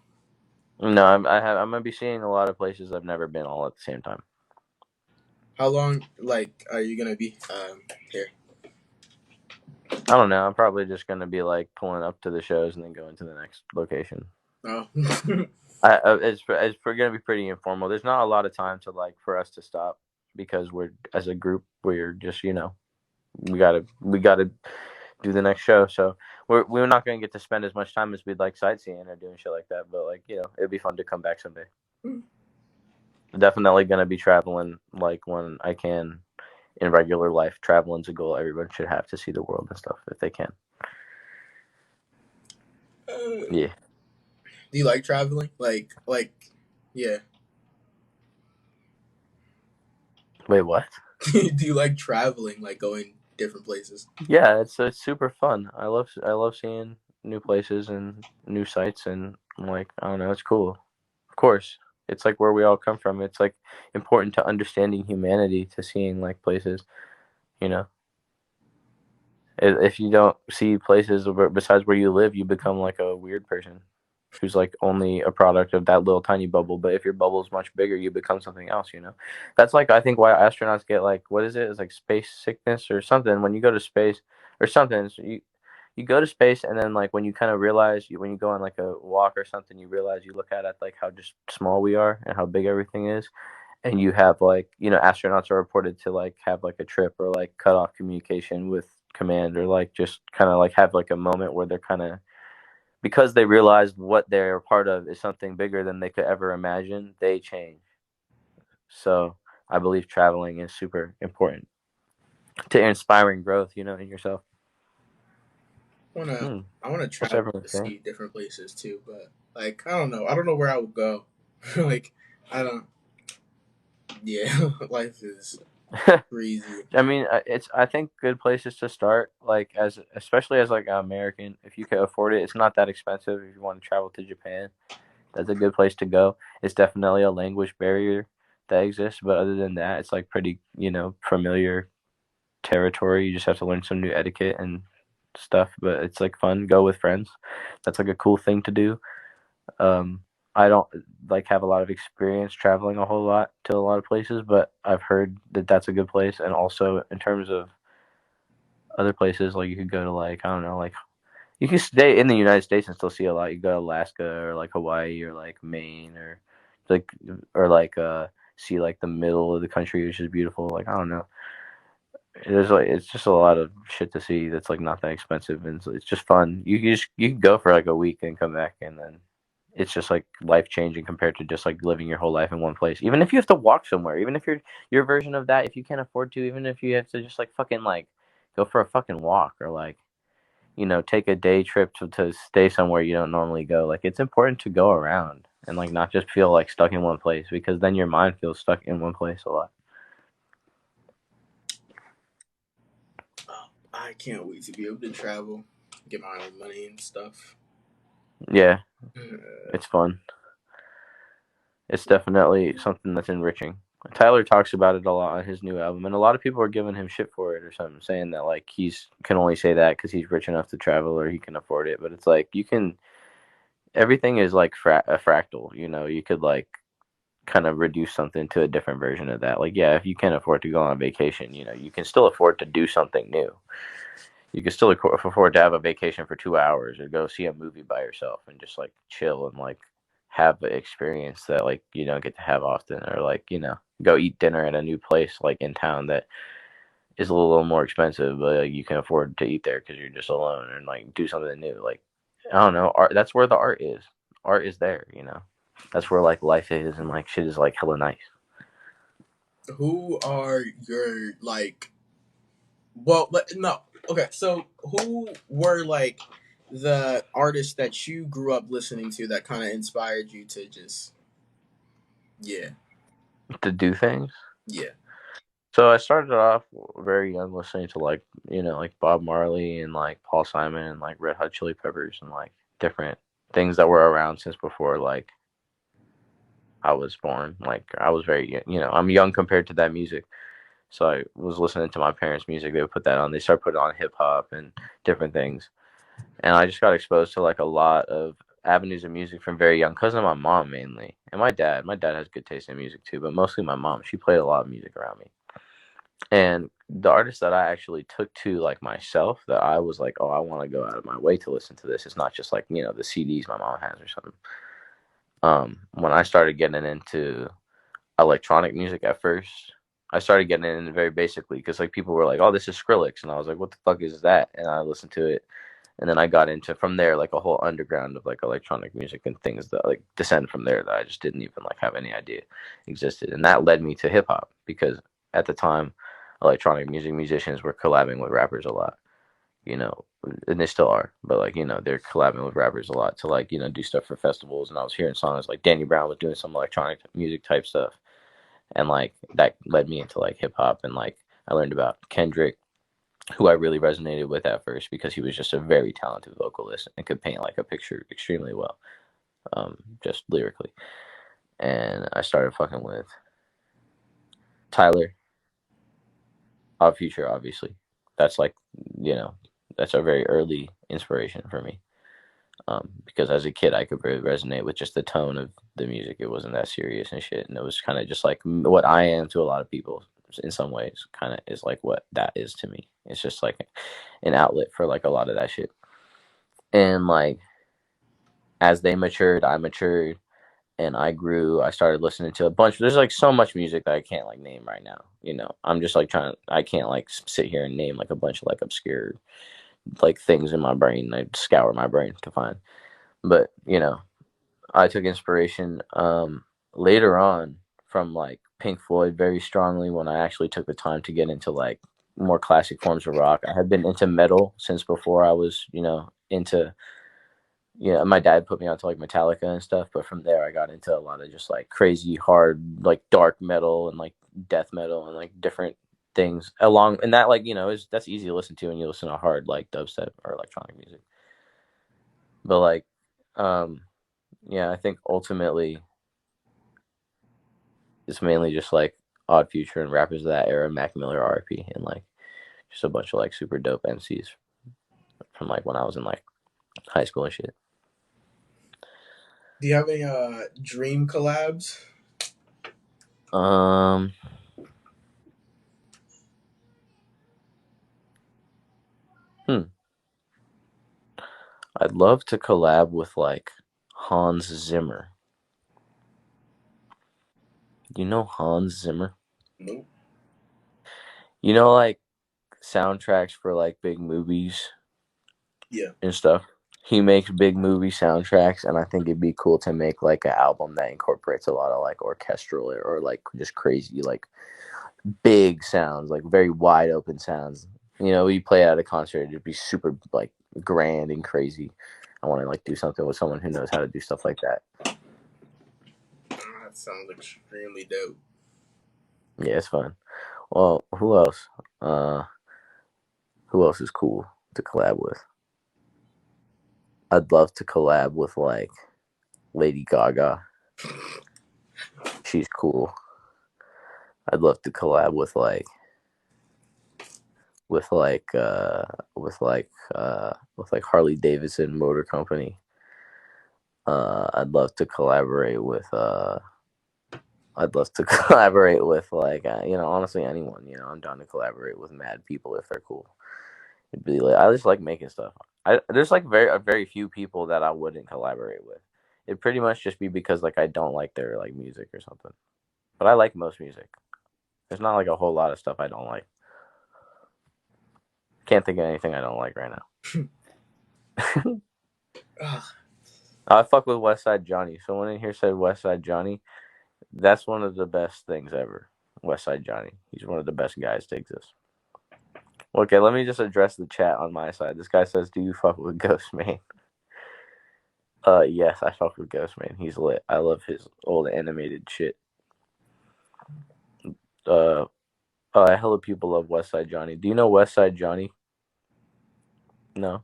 No, I'm gonna be seeing a lot of places I've never been all at the same time. How long, like, are you gonna be here? I don't know. I'm probably just gonna be like pulling up to the shows and then going to the next location. Oh, It's gonna be pretty informal. There's not a lot of time to like for us to stop because we're as a group we're just we gotta do the next show. So we're not gonna get to spend as much time as we'd like sightseeing or doing shit like that. But like it'd be fun to come back someday. Definitely gonna be traveling like when I can in regular life, traveling's a goal everyone should have to see the world and stuff if they can. Do Yeah. you like traveling? Yeah. Wait, what? Do you like traveling, like going different places? Yeah, it's super fun. I love seeing new places and new sights and like I don't know, it's cool. Of course, it's like where we all come from. It's like important to understanding humanity to seeing like places. You know, if you don't see places besides where you live, you become like a weird person who's like only a product of that little tiny bubble. But if your bubble is much bigger, you become something else. You know, that's like I think why astronauts get like what is it? It's like space sickness or something when you go to space or something. So you go to space and then like when you kind of realize when you go on like a walk or something, you realize you look at it like how just small we are and how big everything is, and you have like astronauts are reported to like have like a trip or like cut off communication with command or like just kind of like have like a moment where they're kind of because they realized what they're a part of is something bigger than they could ever imagine, they change. So I believe traveling is super important to inspiring growth, in yourself. Wanna Hmm. I wanna What's travel everyone to saying? see different places too, but like I don't know. I don't know where I would go. Like I don't. Yeah, life is crazy. I mean, it's I think good places to start, like as especially as like an American, if you can afford it. It's not that expensive if you want to travel to Japan. That's a good place to go. It's definitely a language barrier that exists, but other than that, it's like pretty, familiar territory. You just have to learn some new etiquette and stuff, but it's like fun. Go with friends. That's like a cool thing to do. Um, I don't like have a lot of experience traveling a whole lot to a lot of places, but I've heard that that's a good place. And also in terms of other places, like you could go to like I don't know, like you can stay in the United States and still see a lot. You go to Alaska or like Hawaii or like Maine like or like see like the middle of the country, which is beautiful. Like I don't know, there's like it's just a lot of shit to see that's like not that expensive and it's just fun. You can go for like a week and come back and then it's just like life changing compared to just like living your whole life in one place. Even if you have to walk somewhere, even if your version of that, if you can't afford to, even if you have to just like fucking like go for a fucking walk or like take a day trip to stay somewhere you don't normally go. Like it's important to go around and like not just feel like stuck in one place because then your mind feels stuck in one place a lot. I can't wait to be able to travel, get my own money and stuff. Yeah, Uh, it's fun. It's definitely something that's enriching. Tyler talks about it a lot on his new album, and a lot of people are giving him shit for it or something, saying that like he's can only say that because he's rich enough to travel or he can afford it. But it's like you can. Everything is like a fractal. You could like kind of reduce something to a different version of that. Like, yeah, if you can't afford to go on vacation, you can still afford to do something new. You can still afford to have a vacation for 2 hours or go see a movie by yourself and just like chill and like have the experience that like you don't get to have often or like go eat dinner at a new place like in town that is a little more expensive but like, you can afford to eat there because you're just alone and like do something new like I don't know art that's where the art is there. That's where like life is and like shit is like hella nice. who are your like? Well, no. Okay, so who were like the artists that you grew up listening to that kind of inspired you to just yeah, To do things. yeah. So I started off very young listening to like like Bob Marley and like Paul Simon and like Red Hot Chili Peppers and like different things that were around since before like I was born. Like I was very I'm young compared to that music. So I was listening to my parents' music. They would put that on. They started putting on hip hop and different things. And I just got exposed to like a lot of avenues of music from very young because of my mom mainly and my dad. My dad has good taste in music too, but mostly my mom. She played a lot of music around me. And the artist that I actually took to like myself that I was like, oh, I want to go out of my way to listen to this. It's not just like, the CDs my mom has or something. When I started getting into electronic music at first, I started getting in very basically because like people were like, oh, this is Skrillex. And I was like, what the fuck is that? And I listened to it. And then I got into from there like a whole underground of like electronic music and things that like descend from there that I just didn't even like have any idea existed. And that led me to hip hop because at the time electronic music musicians were collabing with rappers a lot, you know, and they still are, but like, you know, they're collabing with rappers a lot to like, you know, do stuff for festivals. And I was hearing songs like Danny Brown was doing some electronic music type stuff, and like that led me into like hip hop, and like I learned about Kendrick, who I really resonated with at first because he was just a very talented vocalist and could paint like a picture extremely well, just lyrically. And I started fucking with Tyler, Odd Future, obviously. That's like, you know, that's a very early inspiration for me. Because as a kid, I could really resonate with just the tone of the music. It wasn't that serious and shit, and it was kind of just like what I am to a lot of people. In some ways, kind of is like what that is to me. It's just like an outlet for like a lot of that shit. And like as they matured, I matured, and I grew. I started listening to a bunch. There's like so much music that I can't like name right now. You know, I'm just like trying. I can't like sit here and name like a bunch of like obscure like things in my brain. I scour my brain to find. But you know, I took inspiration later on from like Pink Floyd very strongly when I actually took the time to get into like more classic forms of rock. I had been into metal since before I was, you know, into, yeah, my dad put me onto like Metallica and stuff, but from there I got into a lot of just like crazy hard like dark metal and like death metal and like different things along, and that like, you know, is that's easy to listen to when you listen to hard like dubstep or electronic music. But like um yeah, I think ultimately it's mainly just like Odd Future and rappers of that era, Mac Miller, RP, and like just a bunch of like super dope MCs from like when I was in like high school and shit. Do you have any dream collabs? Um, hmm. I'd love to collab with like Hans Zimmer. You know Hans Zimmer? Nope. You know, like soundtracks for like big movies Yeah. and stuff. He makes big movie soundtracks, and I think it'd be cool to make like an album that incorporates a lot of like orchestral or like just crazy like big sounds, like very wide open sounds. You know, you play at a concert, it'd be super like grand and crazy. I want to like do something with someone who knows how to do stuff like that. That sounds extremely dope. Yeah, it's fun. Well, who else? Uh, who else is cool to collab with? I'd love to collab with like Lady Gaga. She's cool. I'd love to collab with like with like Harley Davidson Motor Company. I'd love to collaborate with I'd love to collaborate with like you know, honestly anyone. You know, I'm down to collaborate with mad people if they're cool. It'd be like I just like making stuff. There's like very few people that I wouldn't collaborate with. It'd pretty much just be because like I don't like their like music or something. But I like most music. There's not like a whole lot of stuff I don't like. Can't think of anything I don't like right now. I fuck with West Side Johnny. Someone in here said West Side Johnny. That's one of the best things ever. West Side Johnny. He's one of the best guys to exist. Okay, let me just address the chat on my side. This guy says, "Do you fuck with Ghostman?" Yes, I fuck with Ghostman. He's lit. I love his old animated shit. Uh, hella people love West Side Johnny. Do you know West Side Johnny? No.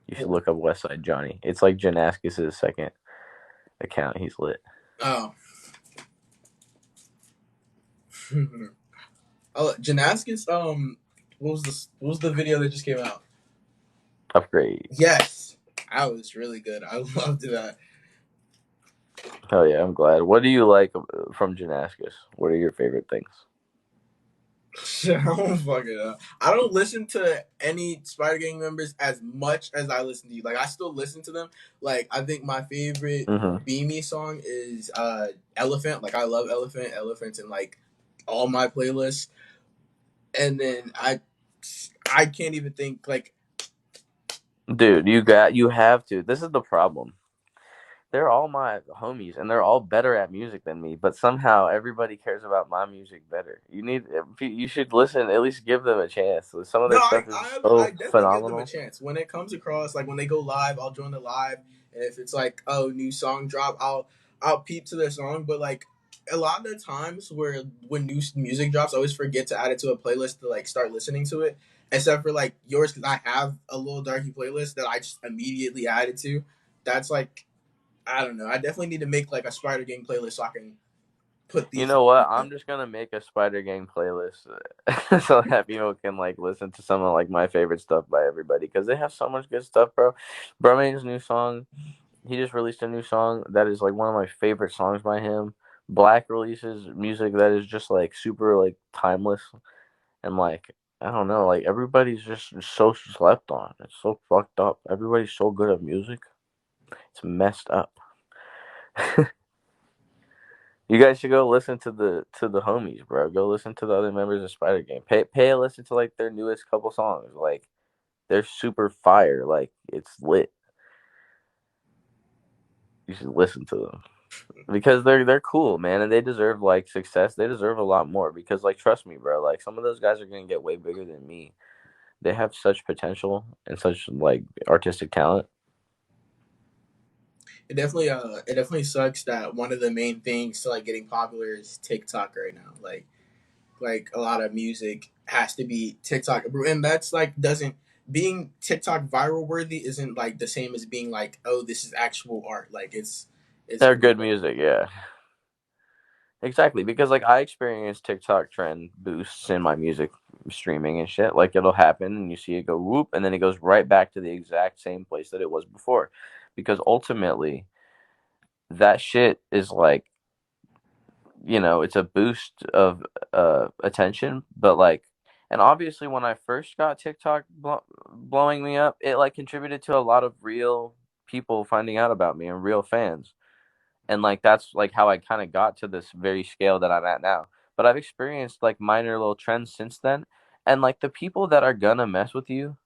You should look up West Side Johnny. It's like Janaskis' second account. He's lit. Oh. Oh, Janaskis. What was the video that just came out? Upgrade. Yes, that was really good. I loved that. Hell yeah, I'm glad. What do you like from Janaskis? What are your favorite things? I don't fucking know. I don't listen to any Spider Gang members as much as I listen to you. Like I still listen to them. Like I think my favorite Mm-hmm. Beanie song is Elephant. Like I love Elephant's in like all my playlists. And then I can't even think like Dude, you have to. This is the problem. they're all my homies, and they're all better at music than me. But somehow everybody cares about my music better. You should listen. At least give them a chance. Some of No, their stuff is I so definitely give them a phenomenal. chance when it comes across. Like when they go live, I'll join the live, and if it's like, oh, new song drop, I'll peep to their song. But like a lot of the times where when new music drops, I always forget to add it to a playlist to like start listening to it. Except for like yours, because I have a little darky playlist that I just immediately added to. That's like, I don't know. I definitely need to make like a Spider Gang playlist so I can put You these know what? on it. I'm just gonna make a Spider Gang playlist so that people can like listen to some of like my favorite stuff by everybody because they have so much good stuff, bro. Bromane's new song. He just released a new song that is like one of my favorite songs by him. Black releases music that is just like super like timeless and like I don't know, like everybody's just so slept on. It's so fucked up. Everybody's so good at music. It's messed up. You guys should go listen to the homies, bro. Go listen to the other members of Spider Game. Pay a listen to like their newest couple songs. Like they're super fire. Like it's lit. You should listen to them because they're cool, man, and they deserve like success. They deserve a lot more because like trust me, bro. Like some of those guys are gonna get way bigger than me. They have such potential and such like artistic talent. It definitely sucks that one of the main things to like getting popular is TikTok right now. Like a lot of music has to be TikTok, and that's like doesn't being TikTok viral worthy isn't like the same as being like, oh, this is actual art. Like it's They're very good music, yeah. Exactly, because like I experience TikTok trend boosts in my music streaming and shit. Like it'll happen and you see it go whoop and then it goes right back to the exact same place that it was before. Because ultimately that shit is like, it's a boost of attention, but like and obviously when I first got TikTok blowing me up, it like contributed to a lot of real people finding out about me and real fans and like that's like how I kind of got to this very scale that I'm at now. But I've experienced like minor little trends since then, and like the people that are gonna mess with you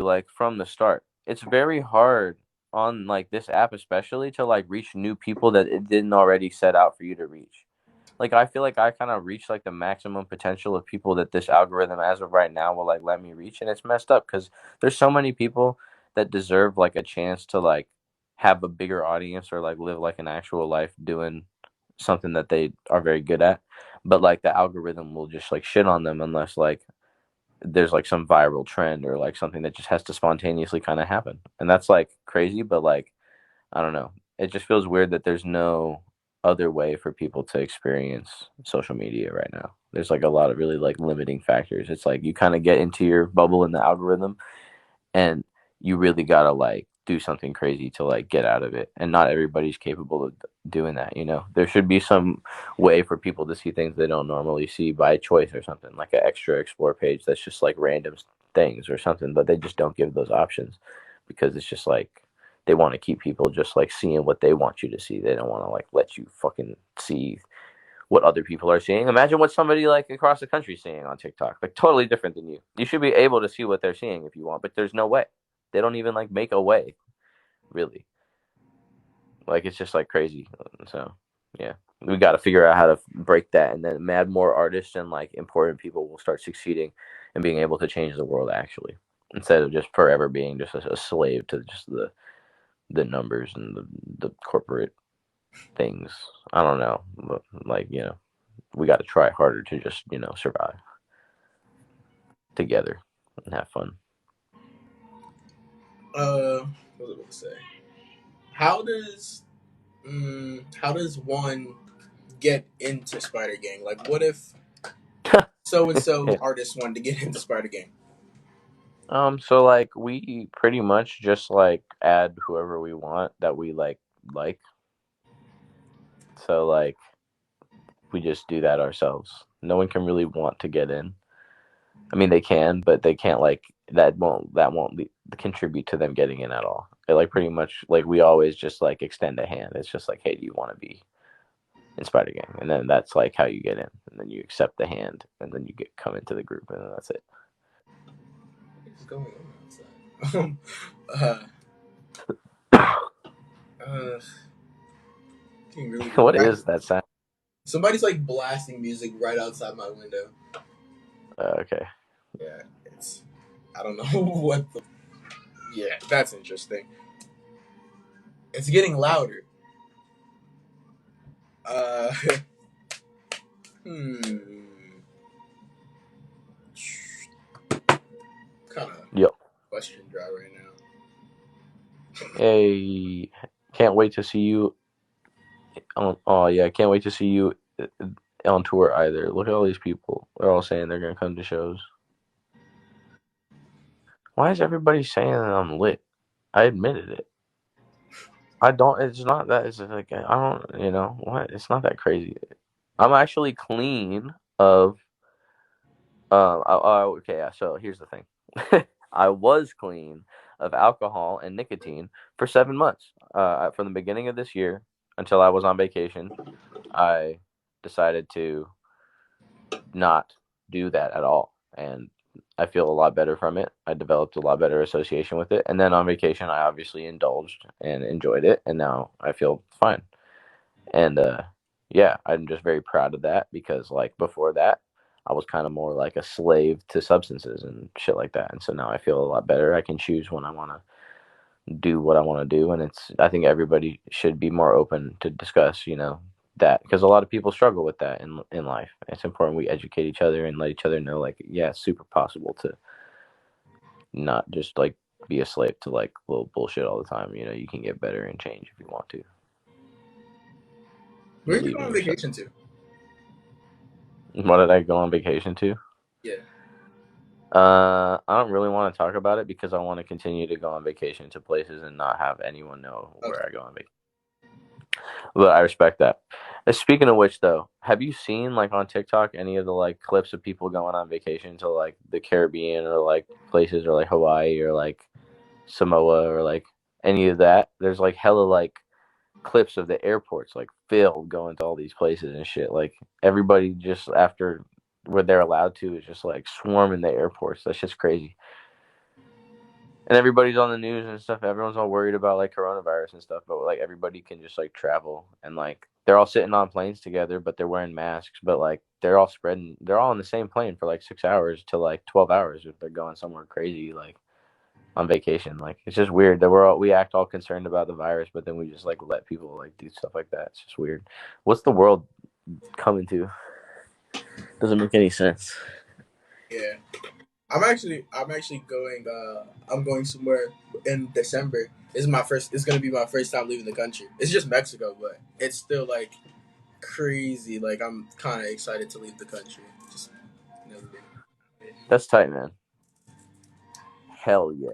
like from the start. It's very hard on like this app especially to like reach new people that it didn't already set out for you to reach. Like I feel like I kind of reached like the maximum potential of people that this algorithm as of right now will like let me reach and it's messed up because there's so many people that deserve like a chance to like have a bigger audience or like live like an actual life doing something that they are very good at but like the algorithm will just like shit on them unless like there's like some viral trend or like something that just has to spontaneously kind of happen and that's like crazy but like I don't know. It just feels weird that there's no other way for people to experience social media right now. There's like a lot of really like limiting factors. It's like you kind of get into your bubble in the algorithm and you really got to like do something crazy to like get out of it. And not everybody's capable of doing that. There should be some way for people to see things they don't normally see by choice or something, like an extra explore page that's just like random things or something, but they just don't give those options because it's just like they want to keep people just like seeing what they want you to see. They don't want to like let you fucking see what other people are seeing. Imagine what somebody like across the country is seeing on TikTok. Like totally different than you. You should be able to see what they're seeing if you want, but there's no way. They don't even like make a way, really. Like it's just like crazy. So yeah. We got to figure out how to break that and then add more artists and like important people will start succeeding and being able to change the world actually instead of just forever being just a slave to just the numbers and the corporate things. I don't know, but like we got to try harder to just survive together and have fun. what was I about to say? How does how does one get into Spider Gang? Like, what if so and so Yeah. artist wanted to get into Spider Gang? So like we pretty much just like add whoever we want that we like. So like we just do that ourselves. No one can really want to get in. I mean, they can, but they can't like that won't contribute to them getting in at all. They like pretty much like we always just like extend a hand. It's just like, hey, do you want to be in Spider Gang? And then that's like how you get in, and then you accept the hand, and then you get come into the group, and then that's it. What is going on outside? uh, Can really be What right. is that sound? Somebody's like blasting music right outside my window. Okay. Yeah, it's. I don't know what the. Yeah, that's interesting. It's getting louder. Uh, hmm. Kind of Yep. question dry right now. Hey, can't wait to see you. Oh yeah, can't wait to see you on tour either. Look at all these people. They're all saying they're gonna come to shows. Why is everybody saying that I'm lit? I admitted it. I don't. It's not that. It's like I don't. You know what? It's not that crazy. I'm actually clean of. Okay. Yeah. So here's the thing. I was clean of alcohol and nicotine for 7 months. From the beginning of this year until I was on vacation, I decided to not do that at all, and I feel a lot better from it. I developed a lot better association with it, and then on vacation, I obviously indulged and enjoyed it, and now I feel fine. And yeah, I'm just very proud of that because like before that, I was kind of more like a slave to substances and shit like that, and so now I feel a lot better. I can choose when I want to do what I want to do, and it's I think everybody should be more open to discuss, that because a lot of people struggle with that in life. It's important we educate each other and let each other know, like, yeah, it's super possible to not just like be a slave to like little bullshit all the time. You can get better and change if you want to. Where are you Believe going in on yourself. vacation to? What did I go on vacation to? Yeah. I don't really want to talk about it because I want to continue to go on vacation to places and not have anyone know Okay. where I go on vacation. But I respect that. Speaking of which, though, have you seen like on TikTok any of the like clips of people going on vacation to like the Caribbean or like places or like Hawaii or like Samoa or like any of that? There's like hella like clips of the airports like filled going to all these places and shit. Like everybody just after where they're allowed to is just like swarming the airports. That's just crazy. And everybody's on the news and stuff. Everyone's all worried about like coronavirus and stuff, but like everybody can just like travel and like they're all sitting on planes together, but they're wearing masks. But like they're all spreading. They're all in the same plane for like 6 hours to like 12 hours if they're going somewhere crazy like on vacation. Like it's just weird that we act all concerned about the virus, but then we just like let people like do stuff like that. It's just weird. What's the world coming to? Doesn't make any sense. Yeah. I'm actually going. I'm going somewhere in December. This is my first. It's gonna be my first time leaving the country. It's just Mexico, but it's still like crazy. Like I'm kind of excited to leave the country. Just never been. That's tight, man. Hell yeah.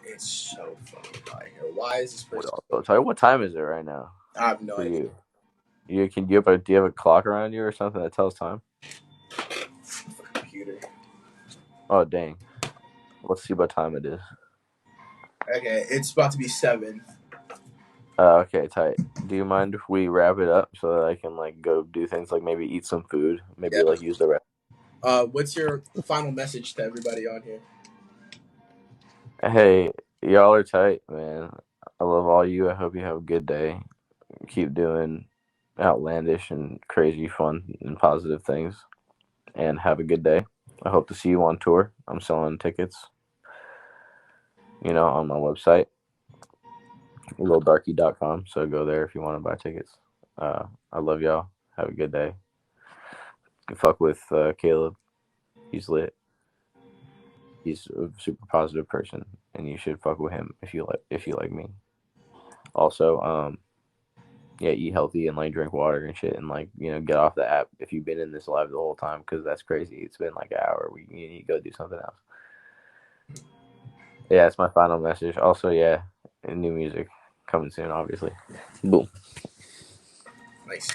It's so fucking hot here. Why is this person? What time is it right now I have no for idea. you? Do you have a clock around you or something that tells time? Computer. Oh dang. Let's see what time it is. Okay, it's about to be 7. Okay, tight. Do you mind if we wrap it up so that I can like go do things like maybe eat some food, maybe Yeah. like use the rest? What's your final message to everybody on here? Hey, y'all are tight, man. I love all you. I hope you have a good day. Keep doing outlandish and crazy fun and positive things and have a good day. I hope to see you on tour. I'm selling tickets, on my website, littledarkie.com. So go there if you want to buy tickets. I love y'all. Have a good day. Fuck with Caleb. He's lit. He's a super positive person, and you should fuck with him if you like me. Also, yeah, eat healthy and like drink water and shit, and like get off the app if you've been in this live the whole time because that's crazy. It's been like an hour. You need to go do something else. Yeah, it's my final message. Also, yeah, new music coming soon, obviously. Boom. Nice.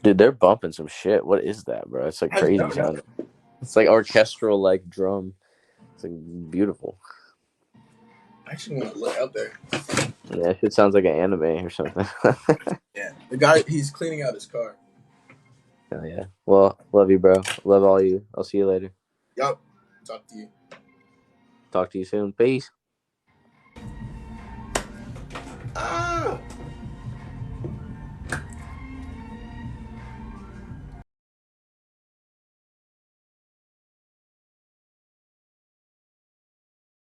Dude, they're bumping some shit. What is that, bro? It's like I crazy don't know. sound. It's like orchestral, like drum. It's like beautiful. I actually want to look out there. Yeah, it sounds like an anime or something. Yeah, the guy he's cleaning out his car. Oh yeah. Well, love you, bro. Love all you. I'll see you later. Yep. Talk to you. Talk to you soon. Peace.